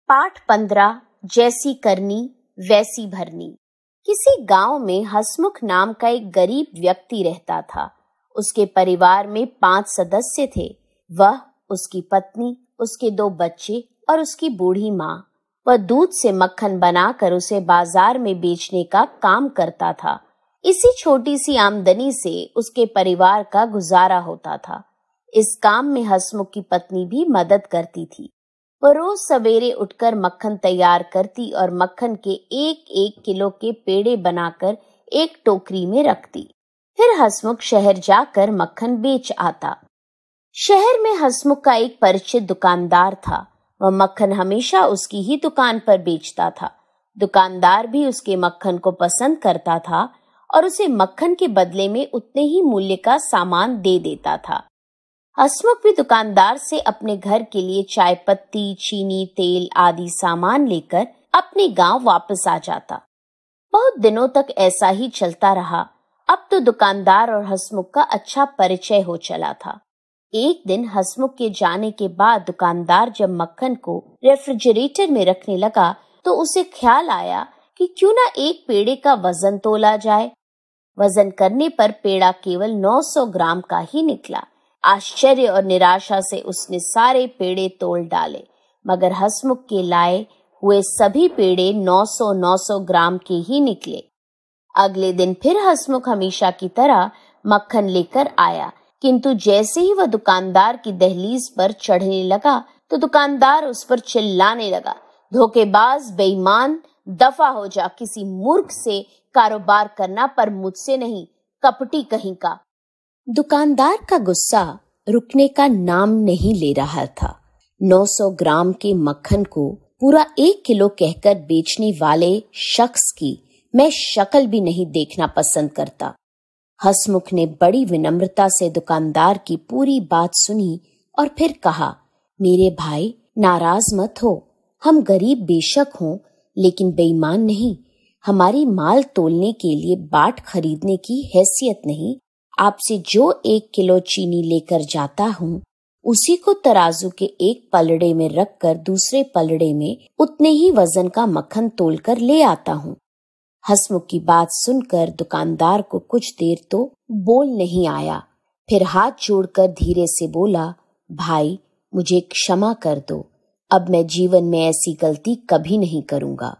पाठ 15 जैसी करनी वैसी भरनी। किसी गांव में हसमुख नाम का एक गरीब व्यक्ति रहता था। उसके परिवार में 5 सदस्य थे। वह, उसकी पत्नी, उसके 2 बच्चे और उसकी बूढ़ी माँ। वह दूध से मक्खन बनाकर उसे बाजार में बेचने का काम करता था। इसी छोटी सी आमदनी से उसके परिवार का गुजारा होता था। इस काम में हसमुख की पत्नी भी मदद करती थी। वह रोज सवेरे उठकर मक्खन तैयार करती और मक्खन के 1-1 किलो के पेड़े बनाकर एक टोकरी में रखती। फिर हसमुख शहर जाकर मक्खन बेच आता। शहर में हसमुख का एक परिचित दुकानदार था। वह मक्खन हमेशा उसकी ही दुकान पर बेचता था। दुकानदार भी उसके मक्खन को पसंद करता था और उसे मक्खन के बदले में उतने ही मूल्य का सामान दे देता था। हसमुख भी दुकानदार से अपने घर के लिए चाय पत्ती, चीनी, तेल आदि सामान लेकर अपने गांव वापस आ जाता। बहुत दिनों तक ऐसा ही चलता रहा। अब तो दुकानदार और हसमुख का अच्छा परिचय हो चला था। एक दिन हसमुख के जाने के बाद दुकानदार जब मक्खन को रेफ्रिजरेटर में रखने लगा तो उसे ख्याल आया कि क्यों ना एक पेड़े का वजन तोला जाए। वजन करने पर पेड़ा केवल 900 ग्राम का ही निकला। आश्चर्य और निराशा से उसने सारे पेड़े तोल डाले, मगर हसमुख के लाए हुए सभी पेड़े 900 ग्राम के ही निकले। अगले दिन फिर हसमुख हमेशा की तरह मक्खन लेकर आया, किंतु जैसे ही वह दुकानदार की दहलीज पर चढ़ने लगा तो दुकानदार उस पर चिल्लाने लगा, धोखेबाज, बेईमान, दफा हो जा, किसी मूर्ख से कारोबार करना पर मुझसे नहीं, कपटी कहीं का। दुकानदार का गुस्सा रुकने का नाम नहीं ले रहा था। 900 ग्राम के मक्खन को पूरा 1 किलो कहकर बेचने वाले शख्स की मैं शक्ल भी नहीं देखना पसंद करता। हसमुख ने बड़ी विनम्रता से दुकानदार की पूरी बात सुनी और फिर कहा, मेरे भाई, नाराज मत हो। हम गरीब बेशक हों, लेकिन बेईमान नहीं। हमारी माल तोलने के लिए बाट खरीदने की हैसियत नहीं। आपसे जो 1 किलो चीनी लेकर जाता हूँ, उसी को तराजू के एक पलड़े में रखकर दूसरे पलड़े में उतने ही वजन का मक्खन तोलकर ले आता हूँ। हसमुख की बात सुनकर दुकानदार को कुछ देर तो बोल नहीं आया। फिर हाथ जोड़कर धीरे से बोला, भाई, मुझे क्षमा कर दो। अब मैं जीवन में ऐसी गलती कभी नहीं करूँगा।